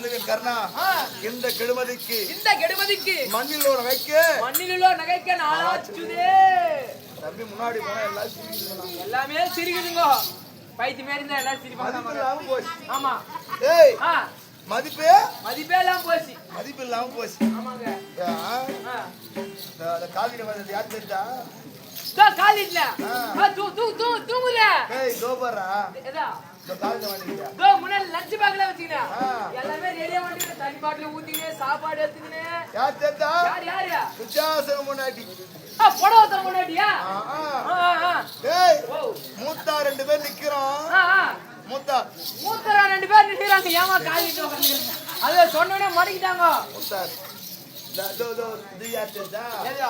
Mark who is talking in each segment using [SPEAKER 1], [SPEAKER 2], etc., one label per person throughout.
[SPEAKER 1] சொல்லுவேன் கர்ணா. இந்த கெடுமதிக்கு மண்ணில் நகைக்க நாளாச்சுதே. தம்பி முன்னாடி போனா
[SPEAKER 2] எல்லாமே சிரிக்குதுங்க. பைத்தி மாரி இருந்தா எல்லாம் சிரிப்பாங்க. ஆமா.
[SPEAKER 1] ஏய் மதிப்பே
[SPEAKER 2] இல்லாம போச்சு. ஆமாங்க.
[SPEAKER 1] காலில வந்து யார் தெரிஞ்சா
[SPEAKER 2] காலில தூங்குற.
[SPEAKER 1] ஏய் தோபரா
[SPEAKER 2] ஏதா
[SPEAKER 1] காலில வந்துட்டா
[SPEAKER 2] முன்னாடி லஞ்ச் பேக்ல வச்சினா எல்லாமே ரெடியா வந்து தண்ணி பாட்டில் ஊத்தினே சாப்பாடு எடுத்துக்கினே.
[SPEAKER 1] யார் தெரிஞ்சா
[SPEAKER 2] யாரு
[SPEAKER 1] சுஜாசன முன்னாடி
[SPEAKER 2] போடவத்த முன்னாடியா.
[SPEAKER 1] ஏய் மூத்தா 2 பேர் நிக்கிறோம். மூத்தா
[SPEAKER 2] 2 பேர் நிக்கிறாங்க. ஏமா காலிட்டு உட்கார்ந்து அத சொன்னனே மடக்கிட்டாங்க.
[SPEAKER 1] மூத்தா தோ தியா தெரிஞ்சா
[SPEAKER 2] ஏதா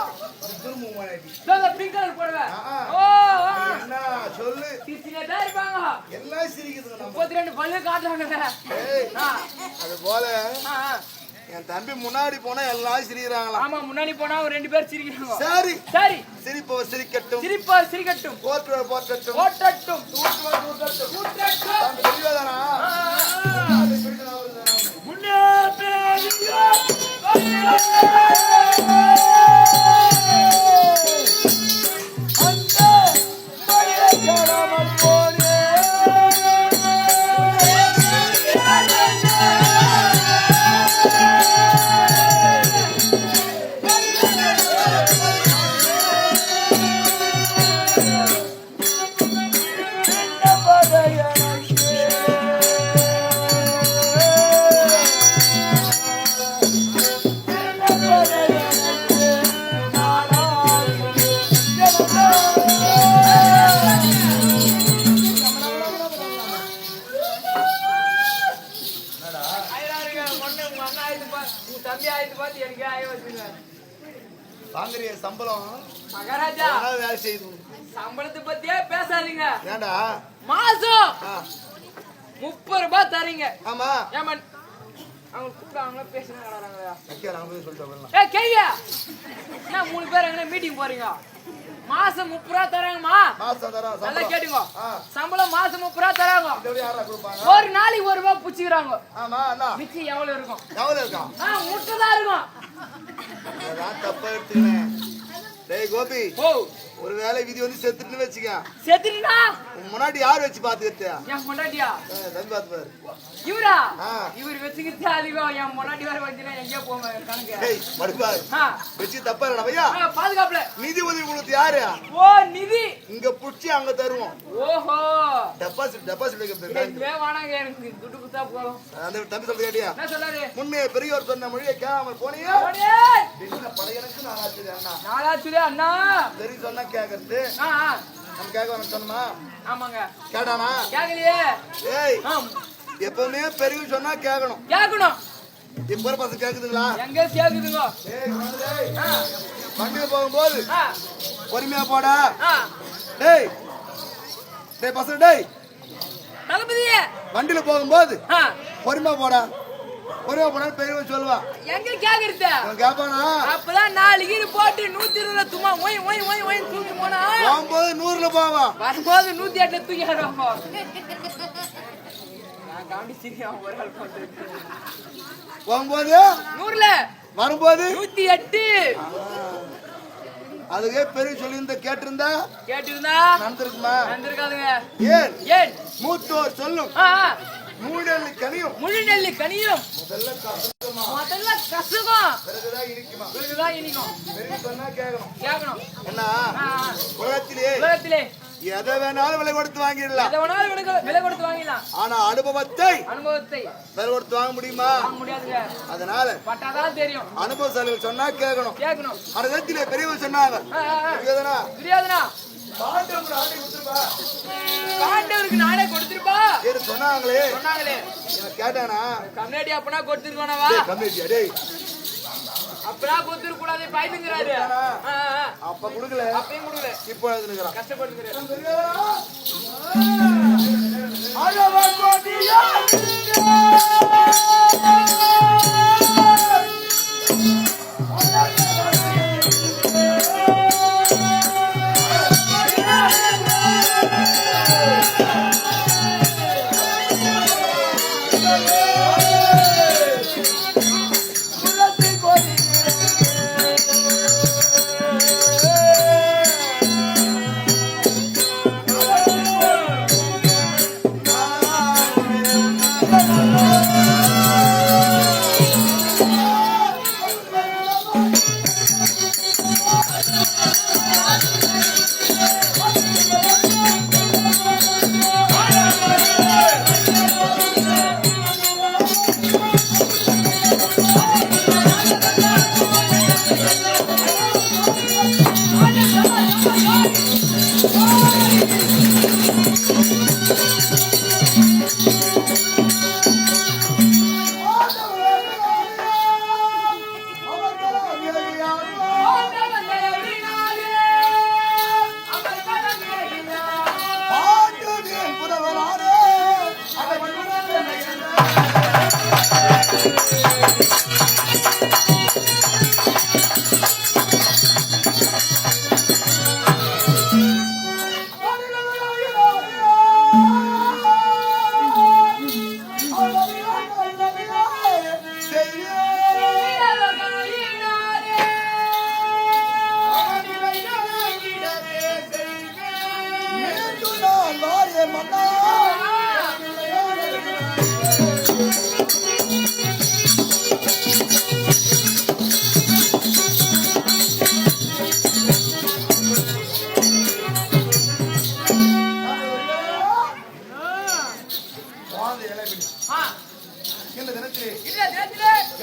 [SPEAKER 1] துர்மு முன்னாடி
[SPEAKER 2] பிங்கர் போடுவே.
[SPEAKER 1] என்ன சொல்லு
[SPEAKER 2] சிரிச்சினே தான் இருப்பாங்க.
[SPEAKER 1] எல்லாம் சிரிக்குதுங்க.
[SPEAKER 2] 32 பல்லு காட்டுறாங்க.
[SPEAKER 1] ஏய் அது போல என் தம்பி முன்னாடி போனா எல்லாம் சிரிக்கிறாங்களா.
[SPEAKER 2] ஆமா முன்னாடி போனா ஒரு 2 பேர் சிரிக்கிறாங்க.
[SPEAKER 1] சரி சிரிப்பவர் சிரிக்கட்டும் போற்றட்டும் தெரியதானா
[SPEAKER 2] முன்னே
[SPEAKER 1] சம்பளம்
[SPEAKER 2] மகாராஜா
[SPEAKER 1] வேலை செய்யுது.
[SPEAKER 2] சம்பளத்தை பத்தியே பேசாதீங்க.
[SPEAKER 1] ஏண்டா
[SPEAKER 2] மாசம் 30 ரூபாய் தரீங்க.
[SPEAKER 1] ஆமா
[SPEAKER 2] ஏமன் அவங்க கூப்பிடாங்களா பேசுறாங்களா?
[SPEAKER 1] சொல்லிட்டேன்.
[SPEAKER 2] என்ன 3 பேர் எங்க மீட்டிங் போறீங்க? மாசம் 30 ரூபாய் தராங்கம்மா. நல்லா கேட்டுங்க. சம்பளம் மாசம் 30 ரூபாய் தராங்க. ஒரு நாளைக்கு 1 ரூபாய் புடிச்சுக்கிறாங்க. மிச்சம் எவ்வளவு இருக்கும்? முட்டைதான் இருக்கும்.
[SPEAKER 1] தப்பா எடுத்துக்கிறேன். டேய் கோபி ஒரு வேலை விதி வந்து செத்துட்டுன்னு வச்சுக்க.
[SPEAKER 2] செத்துட்டுனா
[SPEAKER 1] முன்னாடி யார் வச்சு பாத்துக்கிட்டு?
[SPEAKER 2] என் முன்னாடியா
[SPEAKER 1] தம்பி பாத்து பாரு.
[SPEAKER 2] இவரா இவர் வச்சுக்கிட்டு அதிகம். என் முன்னாடி வேற வச்சுனா எங்கேயோ போங்க கணக்கு.
[SPEAKER 1] டேய் மடுப்பாரு வச்சு தப்பா இல்லடா பையா.
[SPEAKER 2] பாதுகாப்புல
[SPEAKER 1] நிதி உதவி கொடுத்து யாரு?
[SPEAKER 2] ஓ நிதி
[SPEAKER 1] இங்க புடிச்சு அங்க தருவோம்.
[SPEAKER 2] ஓஹோ
[SPEAKER 1] டெபாசிட்
[SPEAKER 2] வைக்க வானாங்க. எனக்கு துட்டு குத்தா போறோம்.
[SPEAKER 1] அந்த தம்பி சொல்ற கேட்டியா?
[SPEAKER 2] என்ன சொல்லாரு?
[SPEAKER 1] முன்னே பெரியவர் சொன்ன மொழியை கேட்காம போனியா? என்ன படையனுக்கு நாளாச்சுதே அண்ணா. சரி சொன்னா கேக்குறது. நம்ம கேட்க சொன்னா
[SPEAKER 2] ஆமாங்க
[SPEAKER 1] கேட்டானா?
[SPEAKER 2] கேட்கலையே.
[SPEAKER 1] ஏய் எப்பவுமே பெரியவர் சொன்னா கேட்கணும். இப்ப பசங்க கேக்குதுங்களா?
[SPEAKER 2] எங்க கேக்குதுங்க?
[SPEAKER 1] வண்டியில போகும்போது பொறுமையா போடா. டேய் பசங்க டேய்
[SPEAKER 2] தளபதியே
[SPEAKER 1] வண்டியில போகும்போது பொறுமையா போடா. பெரியவன் சொல்லுவான்.
[SPEAKER 2] எங்க கேக்குறது?
[SPEAKER 1] கேப்பானா?
[SPEAKER 2] அப்பதான் 4 கீழ போட்டு 120 துமா ஓய் ஓய் ஓய் ஓய் தூக்கி போனா
[SPEAKER 1] போகும்போது 100ல போவா.
[SPEAKER 2] வரும்போது 108ல தூக்கி ஆடுவாங்க. நான் காண்டி சிரியா ஒரு ஆள் போட்டு
[SPEAKER 1] போகும்போது
[SPEAKER 2] 100ல
[SPEAKER 1] வரும்போது
[SPEAKER 2] 108.
[SPEAKER 1] அதுக்கே பெரிய சொல்லியிருந்தா கேட்டிருந்தா
[SPEAKER 2] நடந்திருக்காதுங்க.
[SPEAKER 1] ஏன் மூத்தோர் சொல்லும் முழு நெல்லி கனியும்
[SPEAKER 2] முதல்ல கசுகும் பிறகுதான் இனிக்கும். கேட்கணும்.
[SPEAKER 1] என்ன உலகத்திலே எதை வேணாலும் விலை கொடுத்து வாங்கிடலாம். ஆனா அனுபவத்தை விலை கொடுத்து வாங்க முடியுமா?
[SPEAKER 2] முடியாதுங்க.
[SPEAKER 1] அதனால
[SPEAKER 2] பட்டாதான் தெரியும்.
[SPEAKER 1] அனுபவசாலிகள் சொன்னா கேட்கணும். அனுபவத்திலே பெரியவர் சொன்னாங்க.
[SPEAKER 2] புரியாதுனா பாண்டவருக்கு நானே கொடுத்திருப்பா
[SPEAKER 1] சொன்னாங்களே.
[SPEAKER 2] கேட்டானா கம்யூனிட்டி அப்பனா கொடுத்திருக்கானவா? அப்பனா கொடுத்துட கூடாது பயந்துங்கிறாரு.
[SPEAKER 1] அப்ப கொடுக்கல,
[SPEAKER 2] அப்பயும் கொடுக்கல,
[SPEAKER 1] இப்போ எழுதுகிறான்.
[SPEAKER 2] கஷ்டப்படுகிறாரு.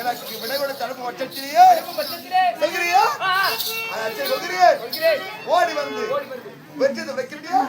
[SPEAKER 1] எனக்கு விடைகொட தடுப்பு பட்சத்திலேயே ஓடி வந்து வெச்சது வைக்கிறியா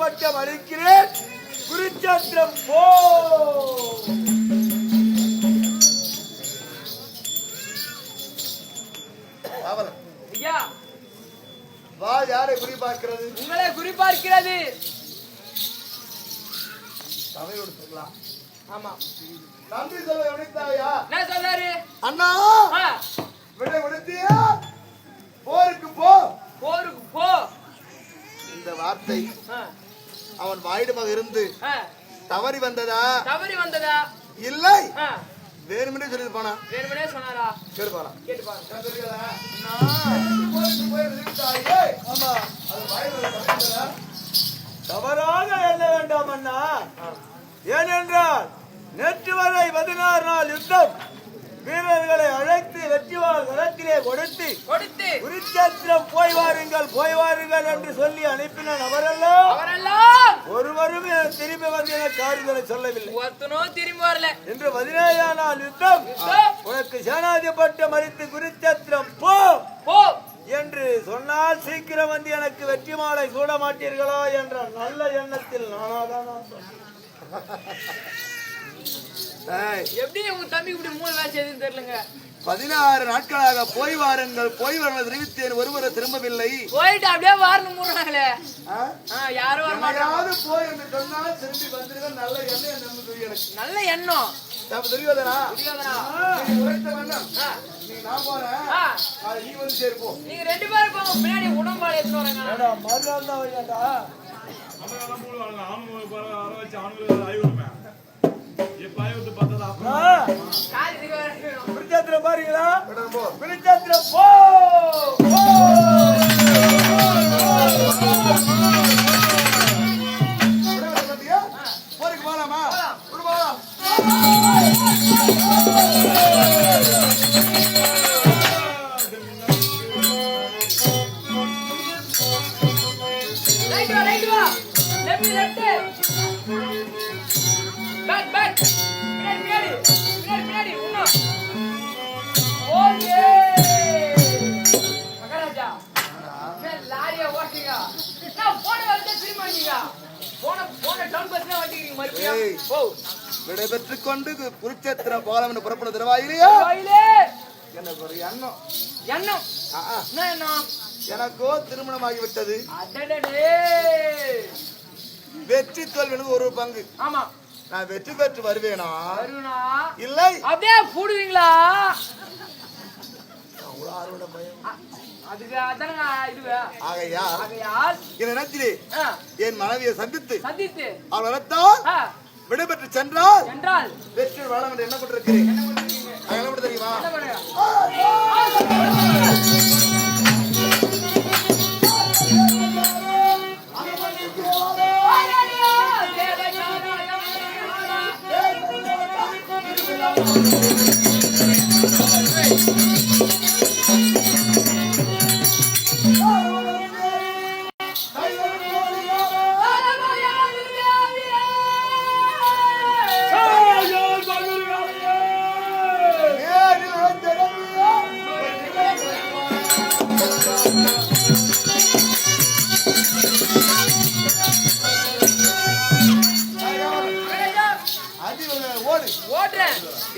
[SPEAKER 3] பட்டம் அளிக்கிறேன் குருச்சத்திரம் போ.
[SPEAKER 2] ஐயா
[SPEAKER 1] வா யாரை குறிப்பார்க்கிறது?
[SPEAKER 2] உங்களை குறிப்பார்க்கிறது.
[SPEAKER 1] தமிழோடு சொல்லலாம்.
[SPEAKER 2] ஆமா
[SPEAKER 1] நன்றி சொல்ல விடுத்தாயா?
[SPEAKER 2] என்ன சொல்றாரு?
[SPEAKER 1] அண்ணா விடை விடுத்தியா போருக்கு போ,
[SPEAKER 2] போருக்கு போ.
[SPEAKER 1] இந்த வார்த்தை அவன் வாயிடமாக இருந்து தவறி வந்ததா?
[SPEAKER 2] தவறி வந்ததா?
[SPEAKER 1] இல்லை வேணுமென்றே சொல்லி போனா.
[SPEAKER 2] வேணுமென்றே சொன்னாரா?
[SPEAKER 1] கேட்டு போனா.
[SPEAKER 2] கேட்டு பாருங்க.
[SPEAKER 3] தவறாக எண்ண வேண்டாம் அண்ணா. ஏனென்றால் நேற்று வரை 16 நாள் யுத்தம் வீரர்களை அழைத்து வெற்றிவாள் களத்திலே கொடுத்து குருச்சேத்திரம் போய் வாருங்கள் என்று சொல்லி அனுப்பின அவரெல்லாம் ஒருவரும் திரும்பி வந்து எனக்கு ஆறுதலை சொல்லவில்லை.
[SPEAKER 2] திரும்பி வரல.
[SPEAKER 3] இன்று 17 நாள் யுத்தம் உனக்கு சேனாதிபட்டம் அளித்து குருச்சேத்திரம் போ என்று சொன்னால் சீக்கிரம் வந்து எனக்கு வெற்றி மாலை சூட மாட்டீர்களோ என்ற நல்ல எண்ணத்தில் நானாதான்
[SPEAKER 2] எப்படி உங்க தம்பி இப்படி 3 வேலை செய்யுதுன்னு தெரியலங்க.
[SPEAKER 1] 16 நாட்களாக போய் வாருங்கள் போய் வரணும் தெரிவித்தேன், ஒருவரை திரும்பவில்லை.
[SPEAKER 2] போயிட்டு அப்படியே வாரணும் மூடுறாங்களே. யாரும் வர மாட்டாங்க.
[SPEAKER 1] போய் என்று சொன்னால் திரும்பி வந்துருங்க. நல்ல எண்ணம் எனக்கு. நல்ல
[SPEAKER 2] எண்ணம்
[SPEAKER 1] துரியோதனா நீ உரைத்த வண்ணம் நீ நான் போறேன், நீ வந்து சேர்ப்போ.
[SPEAKER 2] நீங்க 2 பேரும் போங்க, பின்னாடி உடம்பாடு எடுத்து வரங்க.
[SPEAKER 3] மறுநாள் தான் வையாண்டா விருச்சாத்திரம் பாருங்களா? விருச்சாத்திரம் போ
[SPEAKER 1] போருக்கு போலாமா? விடைபெற்றுக் கொண்டு குருச்சேத்திரம் போகலாம் என்று புறப்பட தருவாயிலையா? எனக்கு ஒரு எண்ணம். எனக்கோ திருமணமாகிவிட்டது. வெற்றி தோல்வி ஒரு பங்கு.
[SPEAKER 2] ஆமா,
[SPEAKER 1] நான் வெற்றி பெற்று வருவேனா இல்லை
[SPEAKER 2] அப்படியே கூடுவீங்களா?
[SPEAKER 1] என் மனைவியை சந்தித்து அவள் வளர்த்தால் விடைபெற்று சென்றால் வெற்றி வளம் என்று என்ன கொண்டிருக்கிறேன் தெரியுமா?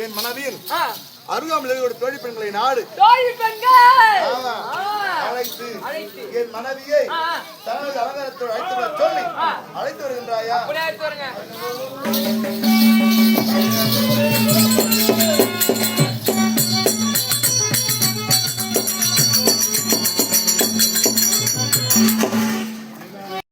[SPEAKER 1] என் மனைவியின் அருகாமல் தோழி பெண்களை நாடு அழைத்து என் மனைவியை தனது அலங்காரத்தோடு அழைத்து சொல்லி அழைத்து வருகின்றாயா?